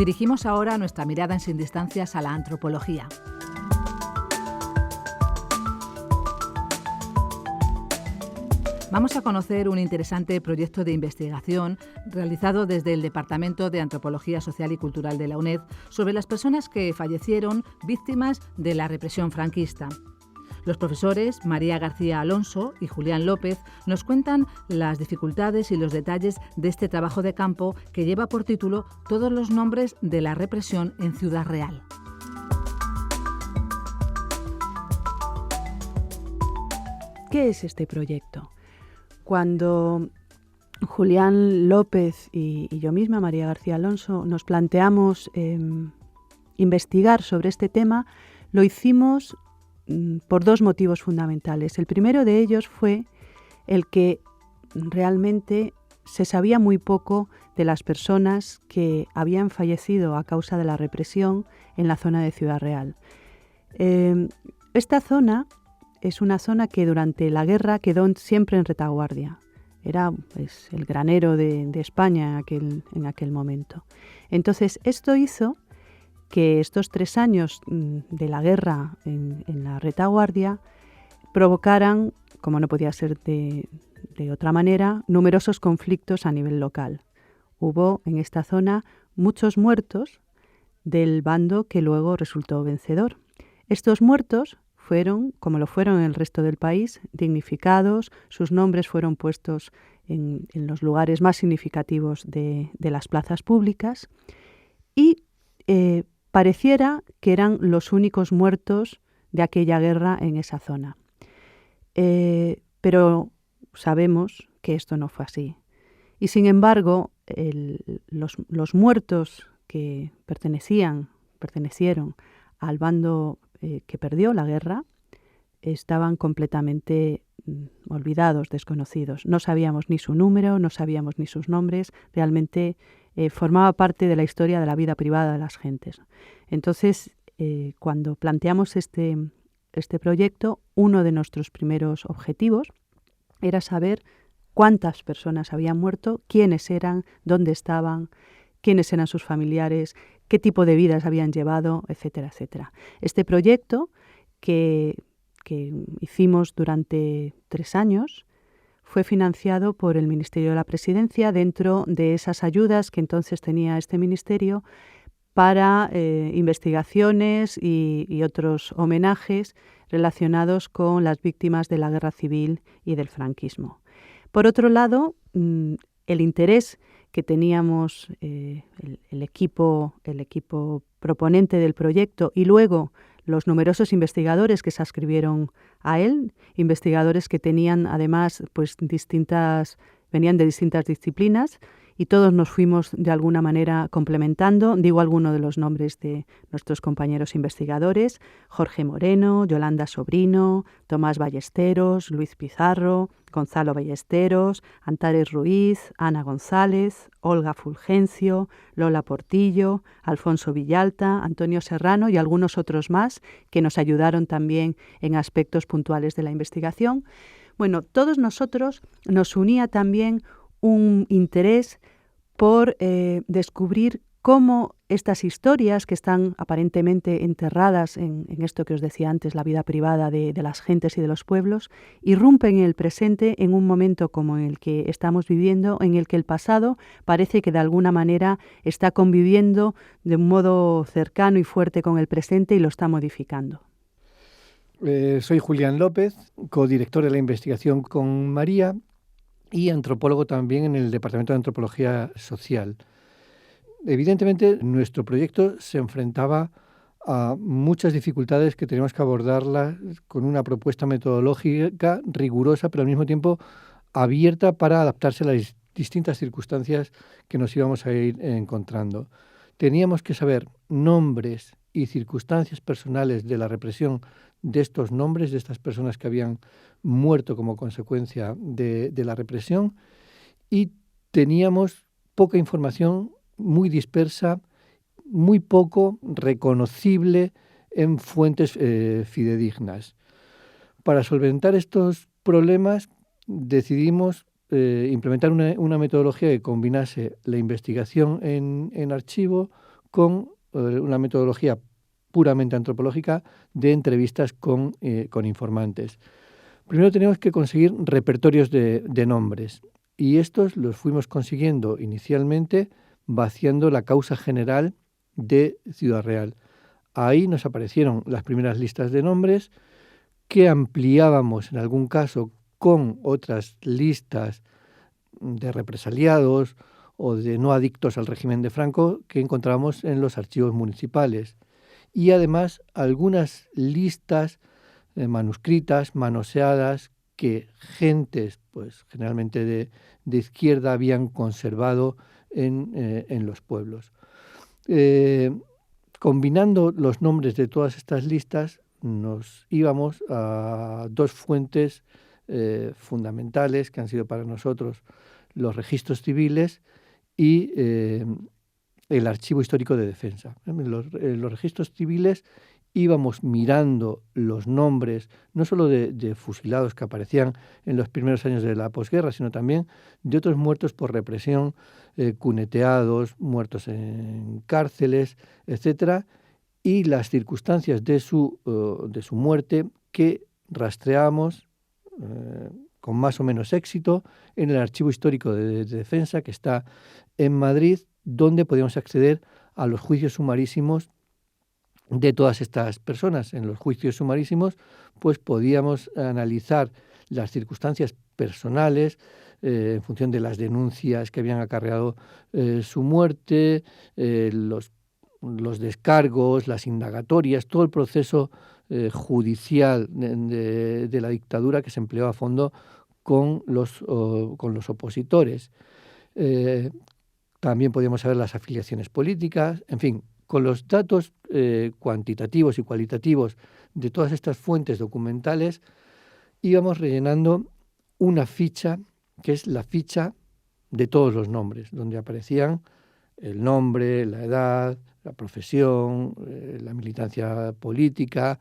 Dirigimos ahora nuestra mirada en Sin Distancias a la antropología. Vamos a conocer un interesante proyecto de investigación realizado desde el Departamento de Antropología Social y Cultural de la UNED sobre las personas que fallecieron víctimas de la represión franquista. Los profesores María García Alonso y Julián López nos cuentan las dificultades y los detalles de este trabajo de campo que lleva por título Todos los nombres de la represión en Ciudad Real. ¿Qué es este proyecto? Cuando Julián López y yo misma, María García Alonso, nos planteamos investigar sobre este tema, lo hicimos por dos motivos fundamentales. El primero de ellos fue el que realmente se sabía muy poco de las personas que habían fallecido a causa de la represión en la zona de Ciudad Real. Esta zona es una zona que durante la guerra quedó siempre en retaguardia. Era pues, el granero de España en aquel momento. Entonces, esto hizo que estos 3 años de la guerra en la retaguardia provocaran, como no podía ser de otra manera, numerosos conflictos a nivel local. Hubo en esta zona muchos muertos del bando que luego resultó vencedor. Estos muertos fueron, como lo fueron en el resto del país, dignificados, sus nombres fueron puestos en los lugares más significativos de las plazas públicas y pareciera que eran los únicos muertos de aquella guerra en esa zona. Pero sabemos que esto no fue así. Y sin embargo, los muertos que pertenecieron al bando que perdió la guerra estaban completamente olvidados, desconocidos. No sabíamos ni su número, no sabíamos ni sus nombres. Realmente formaba parte de la historia de la vida privada de las gentes. Entonces, cuando planteamos este proyecto, uno de nuestros primeros objetivos era saber cuántas personas habían muerto, quiénes eran, dónde estaban, quiénes eran sus familiares, qué tipo de vidas habían llevado, etcétera, etcétera. Este proyecto que hicimos durante 3 años fue financiado por el Ministerio de la Presidencia dentro de esas ayudas que entonces tenía este ministerio para investigaciones y otros homenajes relacionados con las víctimas de la guerra civil y del franquismo. Por otro lado, el interés que teníamos el equipo proponente del proyecto y luego los numerosos investigadores que se adscribieron a él, investigadores que tenían además pues venían de distintas disciplinas y todos nos fuimos de alguna manera complementando. Digo algunos de los nombres de nuestros compañeros investigadores: Jorge Moreno, Yolanda Sobrino, Tomás Ballesteros, Luis Pizarro, Gonzalo Ballesteros, Antares Ruiz, Ana González, Olga Fulgencio, Lola Portillo, Alfonso Villalta, Antonio Serrano y algunos otros más que nos ayudaron también en aspectos puntuales de la investigación. Bueno, todos nosotros nos unía también un interés por descubrir cómo estas historias que están aparentemente enterradas en esto que os decía antes, la vida privada de las gentes y de los pueblos, irrumpen en el presente en un momento como el que estamos viviendo, en el que el pasado parece que de alguna manera está conviviendo de un modo cercano y fuerte con el presente y lo está modificando. Soy Julián López, codirector de la investigación con María y antropólogo también en el Departamento de Antropología Social. Evidentemente, nuestro proyecto se enfrentaba a muchas dificultades que teníamos que abordarlas con una propuesta metodológica rigurosa, pero al mismo tiempo abierta para adaptarse a las distintas circunstancias que nos íbamos a ir encontrando. Teníamos que saber nombres y circunstancias personales de la represión de estos nombres, de estas personas que habían muerto como consecuencia de la represión, y teníamos poca información, muy dispersa, muy poco reconocible en fuentes fidedignas. Para solventar estos problemas decidimos implementar una metodología que combinase la investigación en archivo con una metodología puramente antropológica de entrevistas con informantes. Primero teníamos que conseguir repertorios de nombres, y estos los fuimos consiguiendo inicialmente vaciando la causa general de Ciudad Real. Ahí nos aparecieron las primeras listas de nombres que ampliábamos en algún caso con otras listas de represaliados o de no adictos al régimen de Franco que encontrábamos en los archivos municipales. Y además algunas listas manuscritas, manoseadas, que gentes, pues generalmente de izquierda, habían conservado en los pueblos. Combinando los nombres de todas estas listas, nos íbamos a dos fuentes fundamentales que han sido para nosotros los registros civiles y el Archivo Histórico de Defensa. En los registros civiles íbamos mirando los nombres, no solo de fusilados que aparecían en los primeros años de la posguerra, sino también de otros muertos por represión, cuneteados, muertos en cárceles, etcétera, y las circunstancias de su muerte que rastreamos con más o menos éxito en el Archivo Histórico de Defensa, que está en Madrid, donde podíamos acceder a los juicios sumarísimos de todas estas personas. En los juicios sumarísimos, pues podíamos analizar las circunstancias personales en función de las denuncias que habían acarreado su muerte, los descargos, las indagatorias, todo el proceso judicial de la dictadura que se empleó a fondo con los opositores. También podíamos saber las afiliaciones políticas, en fin, con los datos cuantitativos y cualitativos de todas estas fuentes documentales íbamos rellenando una ficha, que es la ficha de todos los nombres, donde aparecían el nombre, la edad, la profesión, la militancia política,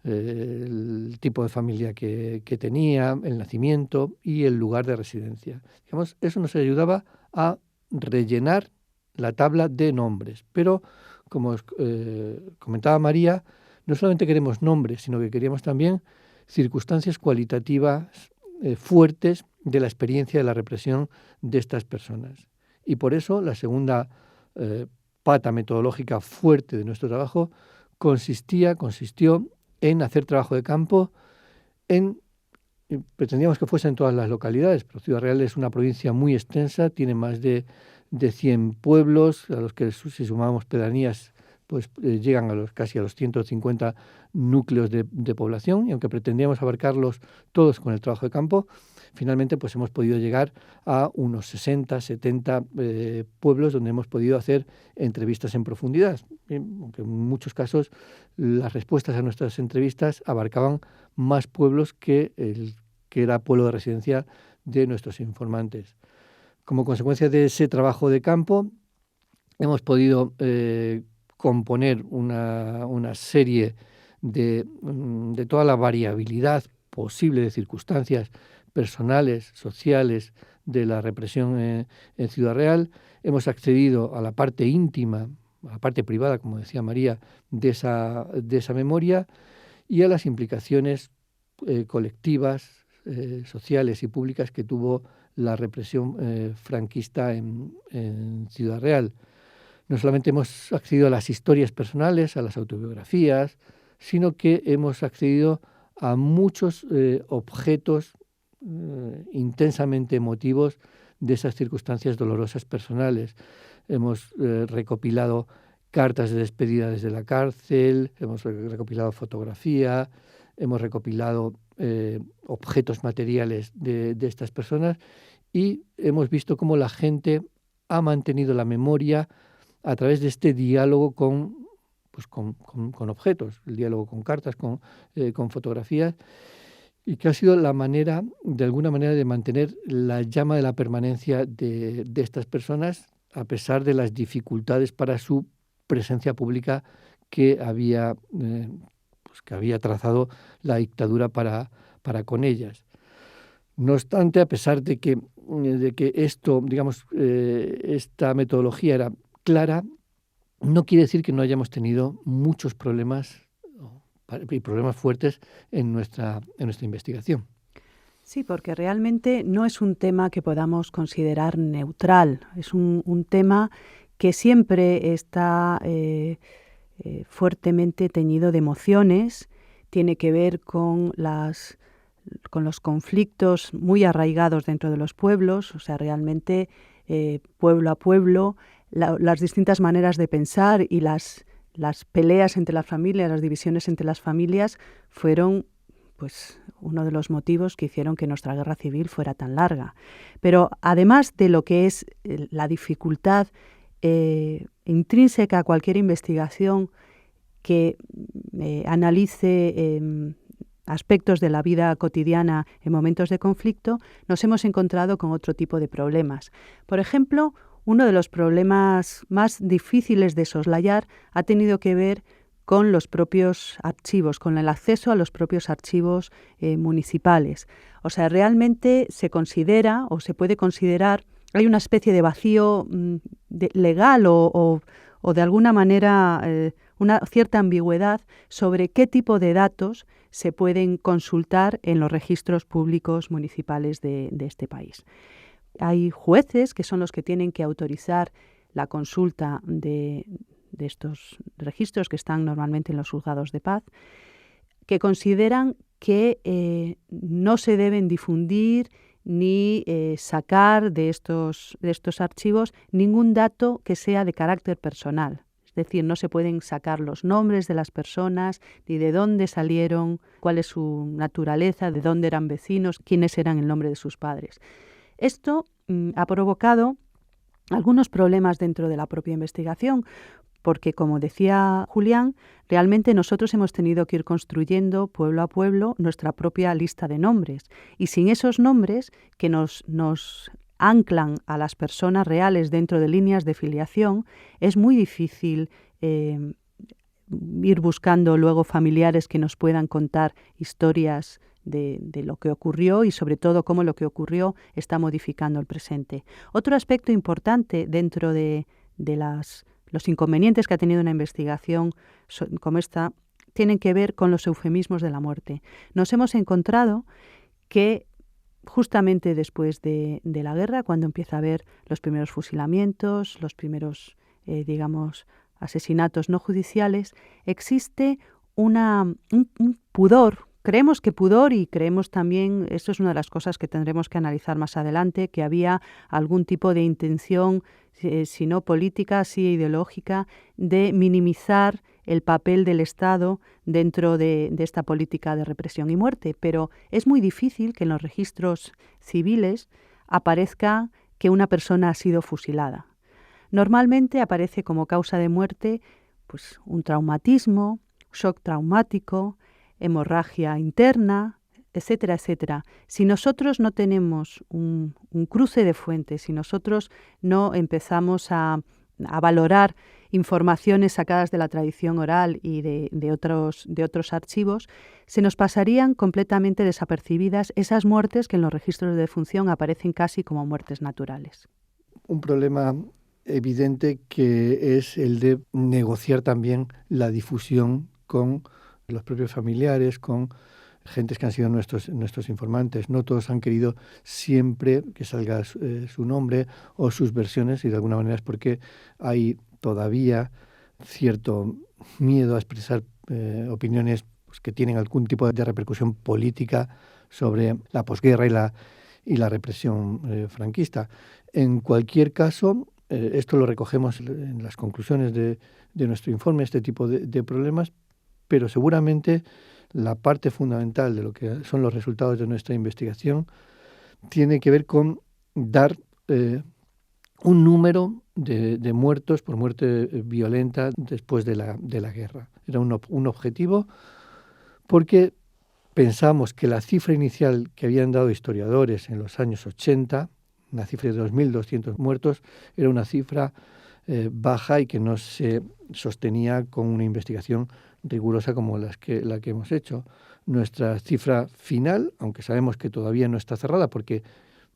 el tipo de familia que tenía, el nacimiento y el lugar de residencia. Digamos, eso nos ayudaba a rellenar la tabla de nombres, pero como os comentaba María, no solamente queremos nombres, sino que queríamos también circunstancias cualitativas fuertes de la experiencia de la represión de estas personas. Y por eso la segunda pata metodológica fuerte de nuestro trabajo consistió en hacer trabajo de campo pretendíamos que fuese en todas las localidades, pero Ciudad Real es una provincia muy extensa, tiene más de 100 pueblos, a los que si sumamos pedanías, pues llegan casi a los 150 núcleos de población, y aunque pretendíamos abarcarlos todos con el trabajo de campo, finalmente pues hemos podido llegar a unos 60, 70 pueblos donde hemos podido hacer entrevistas en profundidad, aunque en muchos casos las respuestas a nuestras entrevistas abarcaban más pueblos que el que era pueblo de residencia de nuestros informantes. Como consecuencia de ese trabajo de campo, hemos podido componer una serie de toda la variabilidad posible de circunstancias personales, sociales, de la represión en Ciudad Real. Hemos accedido a la parte íntima, a la parte privada, como decía María, de esa memoria, y a las implicaciones colectivas, sociales y públicas que tuvo la represión franquista en Ciudad Real. No solamente hemos accedido a las historias personales, a las autobiografías, sino que hemos accedido a muchos objetos intensamente emotivos de esas circunstancias dolorosas personales. Hemos recopilado cartas de despedida desde la cárcel, hemos recopilado fotografía, hemos recopilado objetos materiales de estas personas, y hemos visto cómo la gente ha mantenido la memoria a través de este diálogo con objetos, el diálogo con cartas, con fotografías, y que ha sido la manera, de alguna manera, de mantener la llama de la permanencia de estas personas, a pesar de las dificultades para su presencia pública que había trazado la dictadura para con ellas. No obstante, a pesar de que esto, esta metodología era clara, no quiere decir que no hayamos tenido muchos problemas y problemas fuertes en nuestra investigación. Sí, porque realmente no es un tema que podamos considerar neutral, es un tema que siempre está fuertemente teñido de emociones, tiene que ver con los conflictos muy arraigados dentro de los pueblos, o sea, realmente pueblo a pueblo, las distintas maneras de pensar y las peleas entre las familias, las divisiones entre las familias fueron pues uno de los motivos que hicieron que nuestra guerra civil fuera tan larga. Pero además de lo que es la dificultad intrínseca a cualquier investigación que analice aspectos de la vida cotidiana en momentos de conflicto, nos hemos encontrado con otro tipo de problemas. Por ejemplo, uno de los problemas más difíciles de soslayar ha tenido que ver con los propios archivos, con el acceso a los propios archivos municipales. O sea, realmente se considera o se puede considerar, hay una especie de vacío legal o de alguna manera una cierta ambigüedad sobre qué tipo de datos se pueden consultar en los registros públicos municipales de este país. Hay jueces que son los que tienen que autorizar la consulta de estos registros que están normalmente en los juzgados de paz, que consideran que no se deben difundir ni sacar de estos archivos ningún dato que sea de carácter personal. Es decir, no se pueden sacar los nombres de las personas, ni de dónde salieron, cuál es su naturaleza, de dónde eran vecinos, quiénes eran el nombre de sus padres. Esto ha provocado algunos problemas dentro de la propia investigación, porque, como decía Julián, realmente nosotros hemos tenido que ir construyendo pueblo a pueblo nuestra propia lista de nombres. Y sin esos nombres que nos anclan a las personas reales dentro de líneas de filiación, es muy difícil ir buscando luego familiares que nos puedan contar historias de lo que ocurrió y sobre todo cómo lo que ocurrió está modificando el presente. Otro aspecto importante dentro de los inconvenientes que ha tenido una investigación como esta tienen que ver con los eufemismos de la muerte. Nos hemos encontrado que justamente después de la guerra, cuando empieza a haber los primeros fusilamientos, los primeros, asesinatos no judiciales, existe un pudor. Creemos que pudor, y creemos también, esto es una de las cosas que tendremos que analizar más adelante, que había algún tipo de intención, si no política, sí ideológica, de minimizar el papel del Estado dentro de esta política de represión y muerte. Pero es muy difícil que en los registros civiles aparezca que una persona ha sido fusilada. Normalmente aparece como causa de muerte pues, un traumatismo, shock traumático, hemorragia interna, etcétera, etcétera. Si nosotros no tenemos un cruce de fuentes, si nosotros no empezamos a valorar informaciones sacadas de la tradición oral y de otros archivos, se nos pasarían completamente desapercibidas esas muertes que en los registros de defunción aparecen casi como muertes naturales. Un problema evidente que es el de negociar también la difusión con los propios familiares, con gentes que han sido nuestros informantes. No todos han querido siempre que salga su nombre o sus versiones, y de alguna manera es porque hay todavía cierto miedo a expresar opiniones pues, que tienen algún tipo de repercusión política sobre la posguerra y la represión franquista. En cualquier caso, esto lo recogemos en las conclusiones de nuestro informe, este tipo de problemas, pero seguramente la parte fundamental de lo que son los resultados de nuestra investigación tiene que ver con dar un número de muertos por muerte violenta después de la guerra. Era un objetivo porque pensamos que la cifra inicial que habían dado historiadores en los años 80, una cifra de 2.200 muertos, era una cifra baja y que no se sostenía con una investigación rigurosa como la que hemos hecho. Nuestra cifra final, aunque sabemos que todavía no está cerrada porque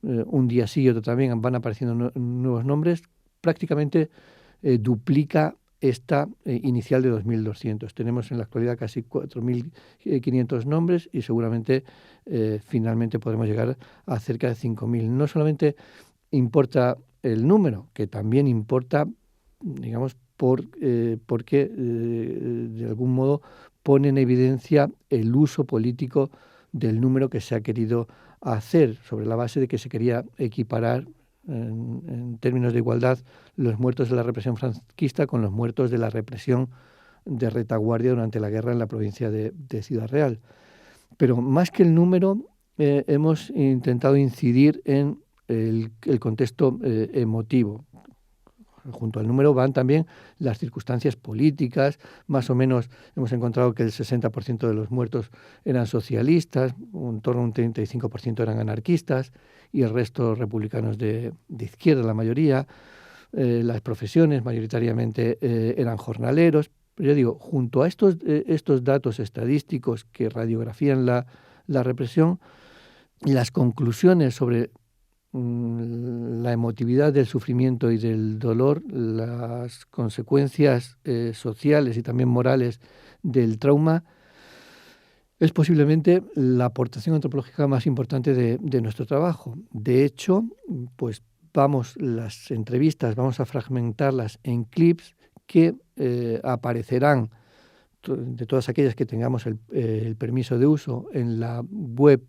un día sí y otro también van apareciendo nuevos nombres, prácticamente duplica esta inicial de 2.200. Tenemos en la actualidad casi 4.500 nombres y seguramente finalmente podremos llegar a cerca de 5.000. No solamente importa el número, que también importa, digamos, porque de algún modo pone en evidencia el uso político del número que se ha querido hacer, sobre la base de que se quería equiparar en términos de igualdad los muertos de la represión franquista con los muertos de la represión de retaguardia durante la guerra en la provincia de Ciudad Real. Pero más que el número, hemos intentado incidir en el contexto emotivo. Junto al número van también las circunstancias políticas. Más o menos hemos encontrado que el 60% de los muertos eran socialistas, en torno a un 35% eran anarquistas y el resto republicanos de izquierda, la mayoría. Las profesiones mayoritariamente eran jornaleros. Pero yo digo, junto a estos datos estadísticos que radiografían la represión, las conclusiones sobre la emotividad del sufrimiento y del dolor, las consecuencias sociales y también morales del trauma, es posiblemente la aportación antropológica más importante de nuestro trabajo. De hecho, pues las entrevistas vamos a fragmentarlas en clips que aparecerán, de todas aquellas que tengamos el permiso de uso, en la web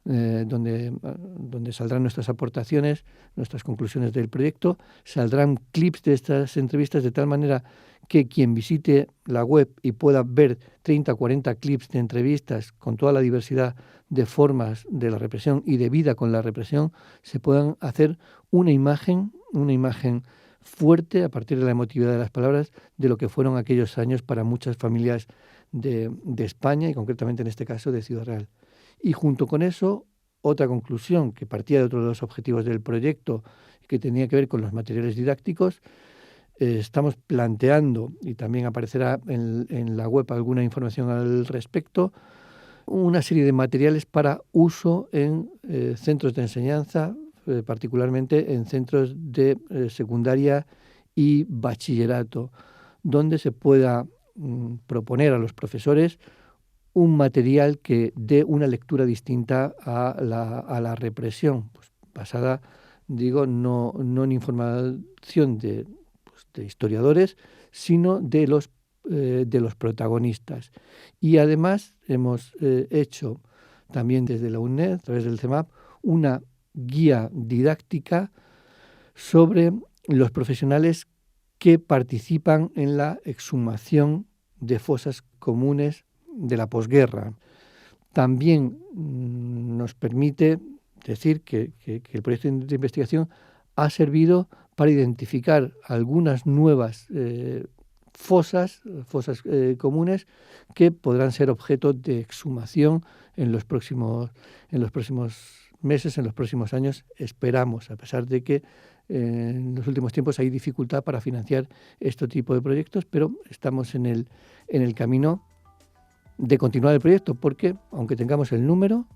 donde saldrán nuestras aportaciones, nuestras conclusiones del proyecto. Saldrán clips de estas entrevistas de tal manera que quien visite la web y pueda ver 30 o 40 clips de entrevistas con toda la diversidad de formas de la represión y de vida con la represión, se puedan hacer una imagen fuerte a partir de la emotividad de las palabras de lo que fueron aquellos años para muchas familias de España y concretamente en este caso de Ciudad Real. Y junto con eso, otra conclusión que partía de otro de los objetivos del proyecto, que tenía que ver con los materiales didácticos. Estamos planteando, y también aparecerá en la web alguna información al respecto, una serie de materiales para uso en centros de enseñanza, particularmente en centros de secundaria y bachillerato, donde se pueda proponer a los profesores un material que dé una lectura distinta a la represión, pues basada, digo, no en información de historiadores, sino de los protagonistas. Y además hemos hecho también desde la UNED, a través del CEMAP, una guía didáctica sobre los profesionales que participan en la exhumación de fosas comunes de la posguerra. También nos permite decir que el proyecto de investigación ha servido para identificar algunas nuevas fosas comunes que podrán ser objeto de exhumación en los próximos meses, en los próximos años, esperamos, a pesar de que en los últimos tiempos hay dificultad para financiar este tipo de proyectos, pero estamos en el camino de continuar el proyecto, porque aunque tengamos el número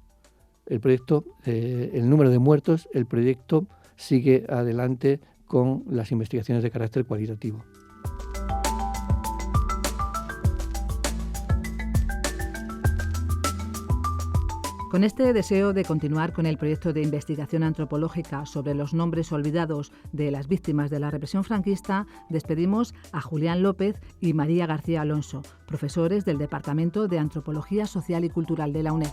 de muertos, el proyecto sigue adelante con las investigaciones de carácter cualitativo. Con este deseo de continuar con el proyecto de investigación antropológica sobre los nombres olvidados de las víctimas de la represión franquista, despedimos a Julián López y María García Alonso, profesores del Departamento de Antropología Social y Cultural de la UNED.